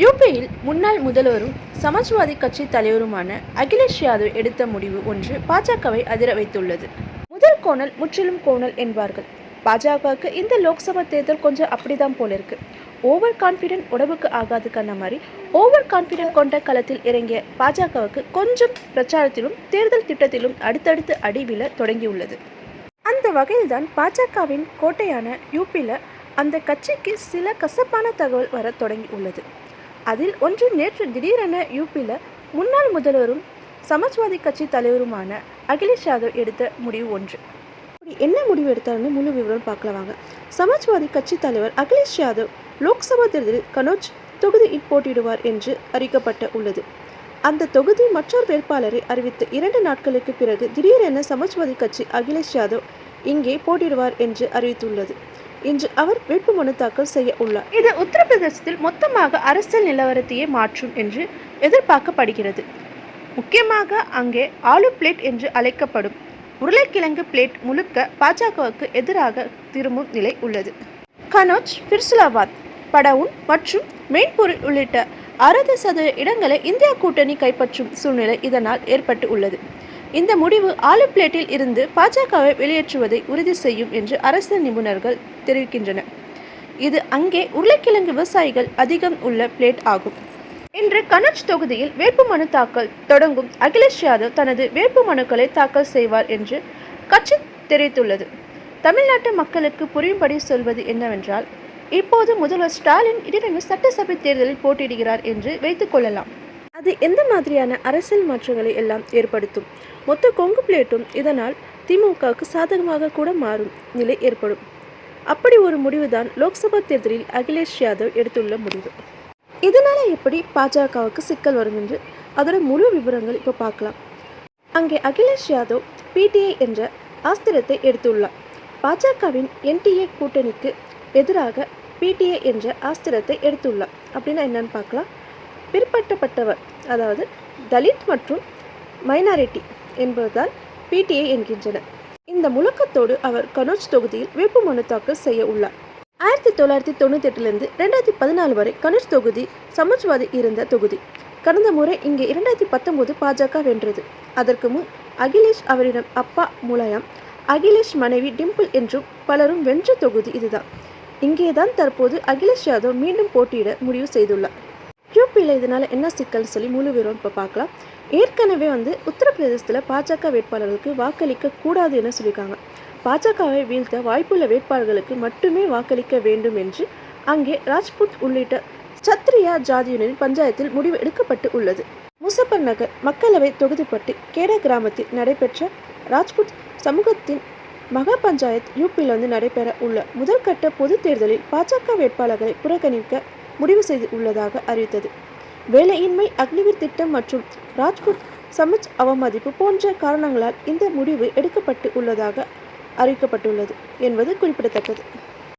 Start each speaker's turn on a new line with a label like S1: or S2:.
S1: யூபியில் முன்னாள் முதல்வரும் சமாஜ்வாதி கட்சி தலைவருமான அகிலேஷ் யாதவ் எடுத்த முடிவு ஒன்று பாஜகவை அதிர வைத்துள்ளது. முதல் கோணல் முற்றிலும் கோணல் என்பார்கள். பாஜகவுக்கு இந்த லோக்சபா தேர்தல் கொஞ்சம் அப்படிதான் போல இருக்கு. ஓவர் கான்பிடென்ட் உடம்புக்கு ஆகாது கண்ண மாதிரி ஓவர் கான்பிடென்ட் கொண்ட களத்தில் இறங்கிய பாஜகவுக்கு கொஞ்சம் பிரச்சாரத்திலும் தேர்தல் திட்டத்திலும் அடுத்தடுத்து அடி விழ தொடங்கியுள்ளது. அந்த வகையில்தான் பாஜகவின் கோட்டையான யூபியில் அந்த கட்சிக்கு சில கசப்பான தகவல் வர தொடங்கி உள்ளது. அதில் ஒன்று நேற்று திடீரென யூபியில் முன்னாள் முதல்வரும் சமாஜ்வாதி கட்சி தலைவருமான அகிலேஷ் யாதவ் எடுத்த முடிவு ஒன்று. என்ன முடிவு எடுத்தாருன்னு முழு விவரம் பார்க்கலாம் வாங்க. சமாஜ்வாதி கட்சி தலைவர் அகிலேஷ் யாதவ் லோக்சபா தேர்தலில் கனோஜ் தொகுதியில் போட்டியிடுவார் என்று அறிவிக்கப்பட்ட உள்ளது. அந்த தொகுதி மற்றொரு வேட்பாளரை அறிவித்த 2 நாட்களுக்கு பிறகு திடீரென சமாஜ்வாதி கட்சி அகிலேஷ் யாதவ் இங்கே போட்டியிடுவார் என்று அறிவித்துள்ளது. இன்று அவர் வேட்புமனு தாக்கல் செய்ய உள்ளார். இது உத்தரப்பிரதேசத்தில் மொத்தமாக அரசியல் நிலவரத்தையே மாற்றும் என்று எதிர்பார்க்கப்படுகிறது. முக்கியமாக அங்கே ஆலு பிளேட் என்று அழைக்கப்படும் உருளைக்கிழங்கு பிளேட் முழுக்க பாஜகவுக்கு எதிராக திரும்பும் நிலை உள்ளது. கனோஜ், பிர்சுலாபாத், படவுன் மற்றும் மெயின்பூர் உள்ளிட்ட 60% இடங்களை இந்தியா கூட்டணி கைப்பற்றும் சூழ்நிலை இதனால் ஏற்பட்டு உள்ளது. இந்த முடிவு ஆலு பிளேட்டில் இருந்து பாஜகவை வெளியேற்றுவதை உறுதி செய்யும் என்று அரசியல் நிபுணர்கள் தெரிவிக்கின்றனர். இது அங்கே உருளைக்கிழங்கு விவசாயிகள் அதிகம் உள்ள பிளேட் ஆகும். இன்று கனோஜ் தொகுதியில் வேட்புமனு தாக்கல் தொடங்கும் அகிலேஷ் யாதவ் தனது வேட்புமனுக்களை தாக்கல் செய்வார் என்று கட்சி தெரிவித்துள்ளது. தமிழ்நாட்டு மக்களுக்கு புரியும்படி சொல்வது என்னவென்றால், இப்போது முதல்வர் ஸ்டாலின் திடீரென சட்டசபை தேர்தலில் போட்டியிடுகிறார் என்று வைத்துக் கொள்ளலாம். அது எந்த மாதிரியான அரசியல் மாற்றங்களை எல்லாம் ஏற்படுத்தும். மொத்த கொங்கு பிளேட்டும் இதனால் திமுகவுக்கு சாதகமாக கூட மாறும் நிலை ஏற்படும். அப்படி ஒரு முடிவுதான் லோக்சபா தேர்தலில் அகிலேஷ் யாதவ் எடுத்துள்ள முடிவு. இதனால எப்படி பாஜகவுக்கு சிக்கல் வரும் என்று அதோட முழு விவரங்கள் இப்போ பார்க்கலாம். அங்கே அகிலேஷ் யாதவ் பிடிஐ என்ற ஆஸ்திரத்தை எடுத்துள்ளார். பாஜகவின் என்டிஏ கூட்டணிக்கு எதிராக பிடிஐ என்ற ஆஸ்திரத்தை எடுத்துள்ளார். அப்படின்னா என்னன்னு பார்க்கலாம். பிற்படுத்தப்பட்டவர், அதாவது தலித் மற்றும் மைனாரிட்டி என்பதால் பிடிஐ என்கின்றனர். இந்த முழக்கத்தோடு அவர் கனோஜ் தொகுதியில் வேட்புமனு தாக்கல் செய்ய உள்ளார். 1998 2014 வரை கனோஜ் தொகுதி சமாஜ்வாதி இருந்த தொகுதி. கடந்த முறை இங்கே 2019 பாஜக வென்றது. அதற்கு முன் அகிலேஷ் அவரிடம் அப்பா முலாயம், அகிலேஷ் மனைவி டிம்பிள் என்றும் பலரும் வென்ற தொகுதி இதுதான். இங்கேதான் தற்போது அகிலேஷ் யாதவ் மீண்டும் போட்டியிட முடிவு செய்துள்ளார். யூபியில் இதனால் என்ன சிக்கல்னு சொல்லி முழு விவரம் இப்போ பார்க்கலாம். ஏற்கனவே உத்தரப்பிரதேசத்தில் பாஜக வேட்பாளர்களுக்கு வாக்களிக்க கூடாது என சொல்லியிருக்காங்க. பாஜகவை வீழ்த்த வாய்ப்புள்ள வேட்பாளர்களுக்கு மட்டுமே வாக்களிக்க வேண்டும் என்று அங்கே ராஜ்புத் உள்ளிட்ட சத்ரியா ஜாதியினரின் பஞ்சாயத்தில் முடிவு எடுக்கப்பட்டு உள்ளது. முசப்பர் நகர் மக்களவை தொகுதிப்பட்டு கேடா கிராமத்தில் நடைபெற்ற ராஜ்புத் சமூகத்தின் மகா பஞ்சாயத் யூபியில் நடைபெற உள்ள முதல் கட்ட பொது தேர்தலில் பாஜக வேட்பாளர்களை புறக்கணிக்க முடிவு செய்து உள்ளதாக அறிவித்தது. வேலையின்மை, அக்னிவீர் திட்டம் மற்றும் ராஜ்புத் சமாஜ் அவமதிப்பு போன்ற காரணங்களால் இந்த முடிவு எடுக்கப்பட்டு உள்ளதாக அறிவிக்கப்பட்டுள்ளது என்பது குறிப்பிடத்தக்கது.